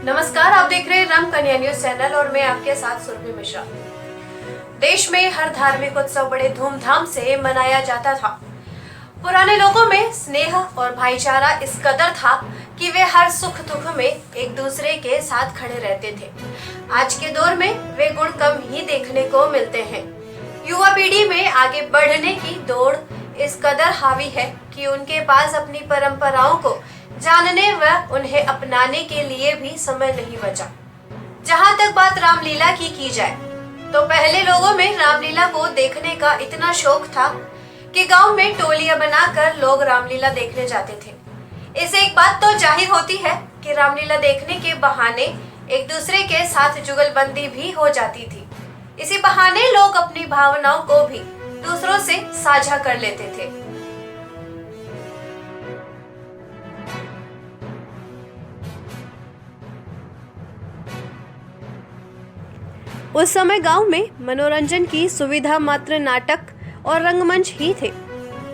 नमस्कार, आप देख रहे हैं राम कन्या न्यूज चैनल और मैं आपके साथ सुरभि मिश्रा। देश में हर धार्मिक उत्सव बड़े धूमधाम से मनाया जाता था। पुराने लोगों में स्नेह और भाईचारा इस कदर था कि वे हर सुख दुख में एक दूसरे के साथ खड़े रहते थे। आज के दौर में वे गुण कम ही देखने को मिलते हैं। युवा पीढ़ी में आगे बढ़ने की दौड़ इस कदर हावी है कि उनके पास अपनी परंपराओं को जानने व उन्हें अपनाने के लिए भी समय नहीं बचा। जहाँ तक बात रामलीला की जाए तो पहले लोगों में रामलीला को देखने का इतना शौक था कि गांव में टोलियां बनाकर लोग रामलीला देखने जाते थे। इससे एक बात तो जाहिर होती है कि रामलीला देखने के बहाने एक दूसरे के साथ जुगलबंदी भी हो जाती थी। इसी बहाने लोग अपनी भावनाओं को भी दूसरों से साझा कर लेते थे। उस समय गांव में मनोरंजन की सुविधा मात्र नाटक और रंगमंच ही थे,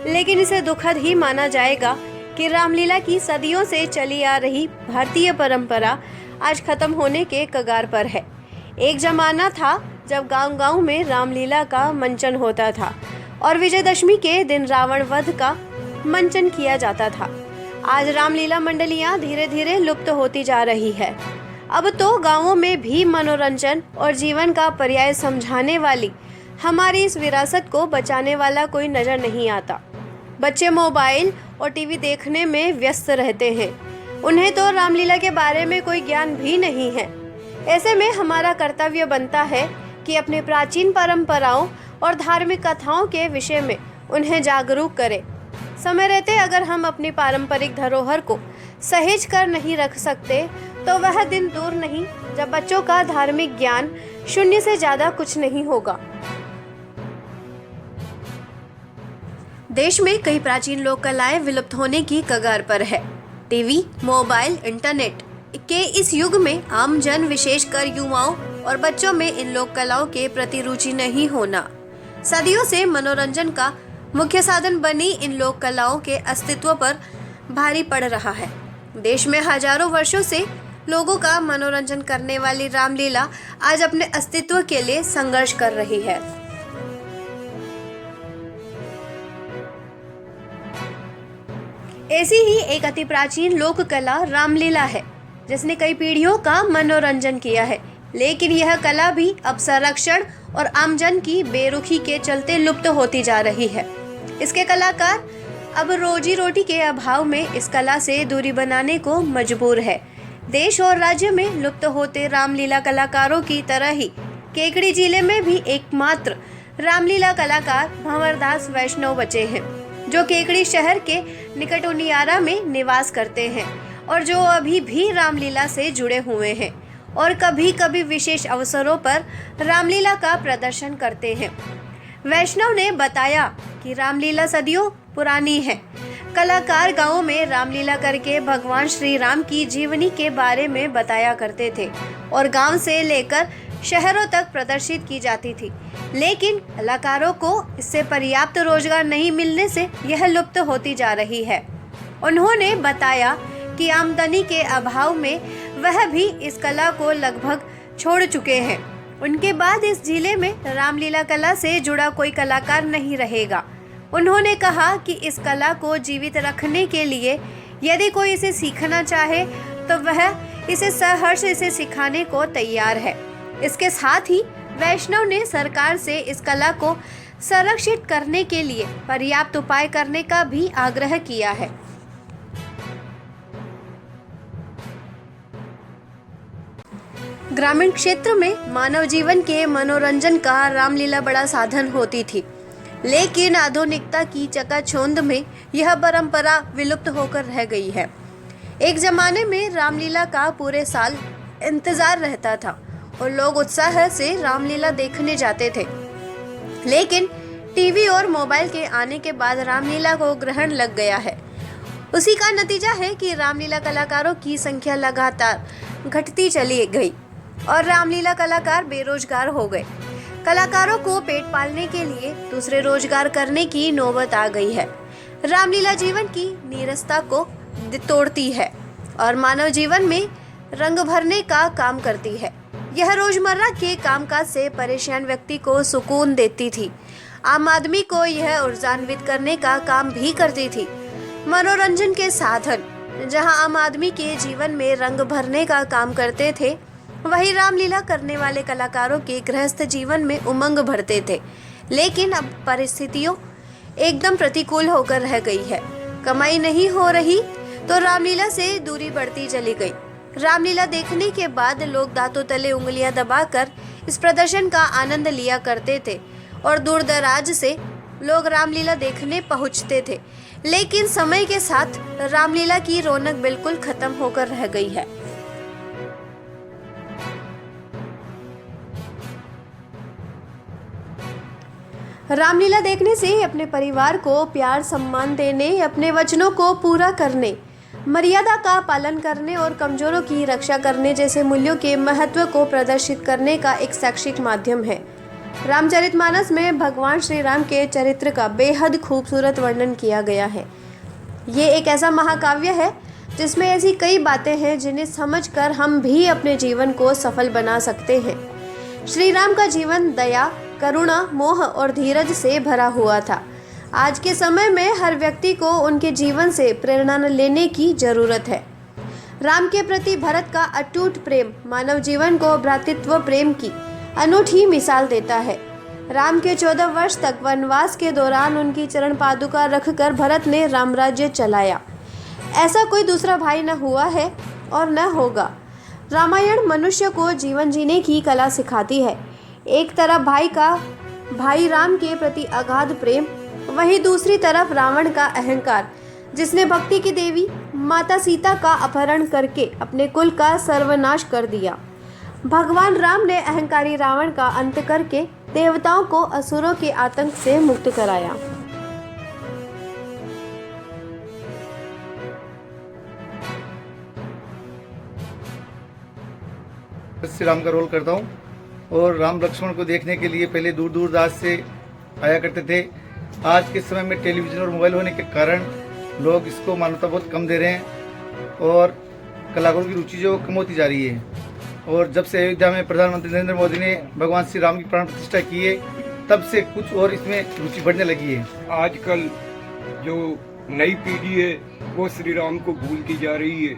लेकिन इसे दुखद ही माना जाएगा कि रामलीला की सदियों से चली आ रही भारतीय परंपरा आज खत्म होने के कगार पर है। एक जमाना था जब गांव-गांव में रामलीला का मंचन होता था और विजयदशमी के दिन रावण वध का मंचन किया जाता था। आज रामलीला मंडलियां धीरे धीरे लुप्त होती जा रही है। अब तो गांवों में भी मनोरंजन और जीवन का पर्याय समझाने वाली हमारी इस विरासत को बचाने वाला कोई नजर नहीं आता। बच्चे मोबाइल और टीवी देखने में व्यस्त रहते हैं। उन्हें तो रामलीला के बारे में कोई ज्ञान भी नहीं है। ऐसे में हमारा कर्तव्य बनता है कि अपने प्राचीन परंपराओं और धार्मिक कथाओं के विषय में उन्हें जागरूक करें। समय रहते अगर हम अपनी पारंपरिक धरोहर को सहेज कर नहीं रख सकते तो वह दिन दूर नहीं जब बच्चों का धार्मिक ज्ञान शून्य से ज्यादा कुछ नहीं होगा। देश में कई प्राचीन लोक कलाएं विलुप्त होने की कगार पर है। टीवी, मोबाइल, इंटरनेट के इस युग में आम जन विशेषकर युवाओं और बच्चों में इन लोक कलाओं के प्रति रुचि नहीं होना सदियों से मनोरंजन का मुख्य साधन बनी इन लोक कलाओं के अस्तित्व पर भारी पड़ रहा है। देश में हजारों वर्षों से लोगों का मनोरंजन करने वाली रामलीला आज अपने अस्तित्व के लिए संघर्ष कर रही है। ऐसी ही एक अति प्राचीन लोक कला रामलीला है जिसने कई पीढ़ियों का मनोरंजन किया है, लेकिन यह कला भी अब संरक्षण और आमजन की बेरुखी के चलते लुप्त होती जा रही है। इसके कलाकार अब रोजी रोटी के अभाव में इस कला से दूरी बनाने को मजबूर है। देश और राज्य में लुप्त होते रामलीला कलाकारों की तरह ही केकड़ी जिले में भी एकमात्र रामलीला कलाकार भंवरदास वैष्णव बचे हैं, जो केकड़ी शहर के निकट उनियारा में निवास करते हैं और जो अभी भी रामलीला से जुड़े हुए हैं और कभी कभी विशेष अवसरों पर रामलीला का प्रदर्शन करते हैं। वैष्णव ने बताया कि रामलीला सदियों पुरानी है। कलाकार गांवों में रामलीला करके भगवान श्री राम की जीवनी के बारे में बताया करते थे और गांव से लेकर शहरों तक प्रदर्शित की जाती थी, लेकिन कलाकारों को इससे पर्याप्त रोजगार नहीं मिलने से यह लुप्त होती जा रही है। उन्होंने बताया कि आमदनी के अभाव में वह भी इस कला को लगभग छोड़ चुके हैं। उनके बाद इस जिले में रामलीला कला से जुड़ा कोई कलाकार नहीं रहेगा। उन्होंने कहा कि इस कला को जीवित रखने के लिए यदि कोई इसे सीखना चाहे तो वह इसे सहर्ष इसे सिखाने को तैयार है। इसके साथ ही वैष्णव ने सरकार से इस कला को संरक्षित करने के लिए पर्याप्त उपाय करने का भी आग्रह किया है। ग्रामीण क्षेत्र में मानव जीवन के मनोरंजन का रामलीला बड़ा साधन होती थी, लेकिन आधुनिकता की चकाचौंध में यह परंपरा विलुप्त होकर रह गई है। एक जमाने में रामलीला का पूरे साल इंतजार रहता था और लोग उत्साह से रामलीला देखने जाते थे, लेकिन टीवी और मोबाइल के आने के बाद रामलीला को ग्रहण लग गया है। उसी का नतीजा है कि रामलीला कलाकारों की संख्या लगातार घटती चली गई और रामलीला कलाकार बेरोजगार हो गए। कलाकारों को पेट पालने के लिए दूसरे रोजगार करने की नौबत आ गई है। रामलीला जीवन की नीरसता को तोड़ती है और मानव जीवन में रंग भरने का काम करती है। यह रोजमर्रा के कामकाज से परेशान व्यक्ति को सुकून देती थी। आम आदमी को यह ऊर्जान्वित करने का काम भी करती थी। मनोरंजन के साधन जहां आम आदमी के जीवन में रंग भरने का काम करते थे, वही रामलीला करने वाले कलाकारों के गृहस्थ जीवन में उमंग भरते थे। लेकिन अब परिस्थितियों एकदम प्रतिकूल होकर रह गई है। कमाई नहीं हो रही तो रामलीला से दूरी बढ़ती चली गई। रामलीला देखने के बाद लोग दांतों तले उंगलियां दबाकर इस प्रदर्शन का आनंद लिया करते थे और दूर दराज से लोग रामलीला देखने पहुंचते थे। लेकिन समय के साथ रामलीला की रौनक बिल्कुल खत्म होकर रह गई है। रामलीला देखने से अपने परिवार को प्यार सम्मान देने, अपने वचनों को पूरा करने, मर्यादा का पालन करने और कमजोरों की रक्षा करने जैसे मूल्यों के महत्व को प्रदर्शित करने का एक शैक्षिक माध्यम है। रामचरितमानस में भगवान श्री राम के चरित्र का बेहद खूबसूरत वर्णन किया गया है। ये एक ऐसा महाकाव्य है जिसमें ऐसी कई बातें हैं जिन्हें समझकर हम भी अपने जीवन को सफल बना सकते हैं। श्री राम का जीवन दया, करुणा, मोह और धीरज से भरा हुआ था। आज के समय में हर व्यक्ति को उनके जीवन से प्रेरणा लेने की जरूरत है। राम के प्रति भरत का अटूट प्रेम मानव जीवन को भ्रातृत्व प्रेम की अनूठी मिसाल देता है। राम के 14 वर्ष तक वनवास के दौरान उनकी चरण पादुका रखकर भरत ने रामराज्य चलाया। ऐसा कोई दूसरा भाई न हुआ है और न होगा। रामायण मनुष्य को जीवन जीने की कला सिखाती है। एक तरफ भाई राम के प्रति अगाध प्रेम, वहीं दूसरी तरफ रावण का अहंकार, जिसने भक्ति की देवी माता सीता का अपहरण करके अपने कुल का सर्वनाश कर दिया। भगवान राम ने अहंकारी रावण का अंत करके देवताओं को असुरों के आतंक से मुक्त कराया। श्री राम का रोल करता हूँ और राम लक्ष्मण को देखने के लिए पहले दूर दूर दराज से आया करते थे। आज के समय में टेलीविज़न और मोबाइल होने के कारण लोग इसको मान्यता बहुत कम दे रहे हैं और कलाकारों की रुचि जो कम होती जा रही है। और जब से अयोध्या में प्रधानमंत्री नरेंद्र मोदी ने भगवान श्री राम की प्राण प्रतिष्ठा की है, तब से कुछ और इसमें रुचि बढ़ने लगी है। आजकल जो नई पीढ़ी है वो श्री राम को भूलती जा रही है।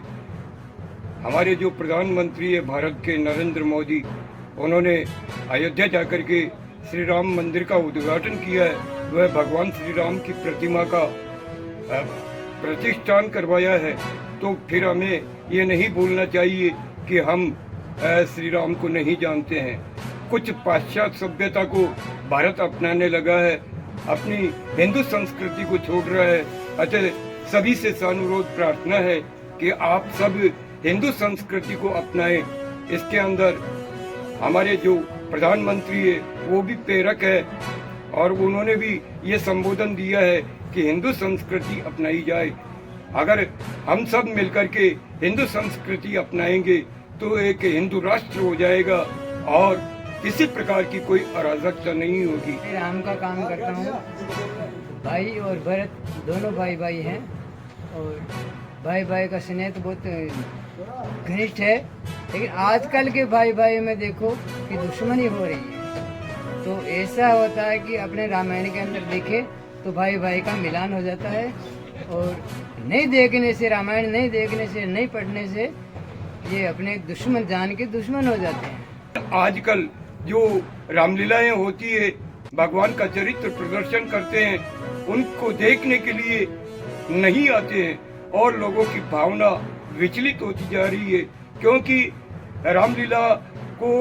हमारे जो प्रधानमंत्री है भारत के नरेंद्र मोदी, उन्होंने अयोध्या जाकर के श्री राम मंदिर का उद्घाटन किया है। वह भगवान श्री राम की प्रतिमा का प्रतिष्ठान करवाया है। तो फिर हमें ये नहीं भूलना चाहिए कि हम श्री राम को नहीं जानते हैं। कुछ पाश्चात्य सभ्यता को भारत अपनाने लगा है, अपनी हिंदू संस्कृति को छोड़ रहा है। अतः सभी से अनुरोध प्रार्थना है कि आप सब हिंदू संस्कृति को अपनाएं। इसके अंदर हमारे जो प्रधानमंत्री है वो भी प्रेरक है और उन्होंने भी ये संबोधन दिया है कि हिंदू संस्कृति अपनाई जाए। अगर हम सब मिलकर के हिंदू संस्कृति अपनाएंगे तो एक हिंदू राष्ट्र हो जाएगा और किसी प्रकार की कोई अराजकता नहीं होगी। राम का काम करता हूँ। भाई और भरत दोनों भाई भाई हैं और भाई भाई का स्नेह तो बहुत घनिष्ठ है। लेकिन आजकल के भाई भाई में देखो कि दुश्मनी हो रही है। तो ऐसा होता है कि अपने रामायण के अंदर देखे तो भाई भाई का मिलान हो जाता है और नहीं देखने से, रामायण नहीं देखने से, नहीं पढ़ने से ये अपने दुश्मन जान के दुश्मन हो जाते हैं। आजकल जो रामलीलाएं होती है, भगवान का चरित्र प्रदर्शन करते हैं, उनको देखने के लिए नहीं आते हैं और लोगों की भावना विचलित होती जा रही है। क्योंकि रामलीला को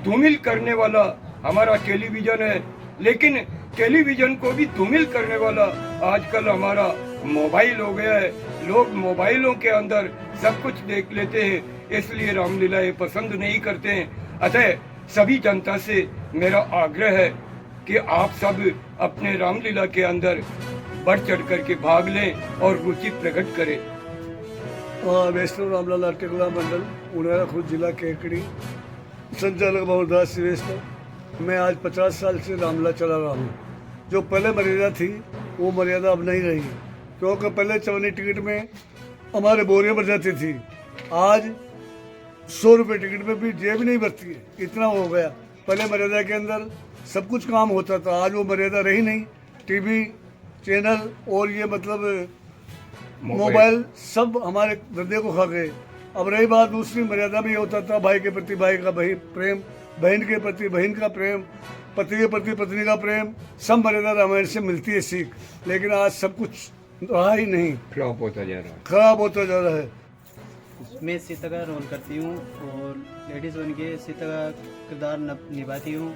धूमिल करने वाला हमारा टेलीविजन है, लेकिन टेलीविजन को भी धूमिल करने वाला आजकल हमारा मोबाइल हो गया है। लोग मोबाइलों के अंदर सब कुछ देख लेते हैं, इसलिए रामलीलाएं पसंद नहीं करते हैं। अतः सभी जनता से मेरा आग्रह है कि आप सब अपने रामलीला के अंदर बढ़ चढ़ करके भाग लें और रुचि प्रकट करें। वैष्णव रामलाल आर्टिकुला मंडल, उनारा खुद जिला केकड़ी, संचालक बहुदास श्री वैष्णव। मैं आज 50 साल से रामलीला चला रहा हूँ। जो पहले मर्यादा थी वो मर्यादा अब नहीं रही, क्योंकि पहले चवन्नी टिकट में हमारे बोरियाँ बन जाती थी। आज 100 रुपये टिकट में भी जेब नहीं भरती है, इतना हो गया। पहले मर्यादा के अंदर सब कुछ काम होता था, आज वो मर्यादा रही नहीं। टीवी चैनल और ये मतलब मोबाइल सब हमारे धंधे को खा गए। अब रही बात दूसरी, मर्यादा में ये होता था भाई के प्रति भाई का प्रेम, बहन के प्रति बहन का प्रेम, पति के प्रति पत्नी का प्रेम, सब मर्यादा रामायण से मिलती है सीख। लेकिन आज सब कुछ रहा ही नहीं, फ्लॉप होता जा रहा है। खराब होता जा रहा है। मैं सीता का रोल करती हूँ और लेडीज़ बन के सीता का किरदार निभाती हूँ।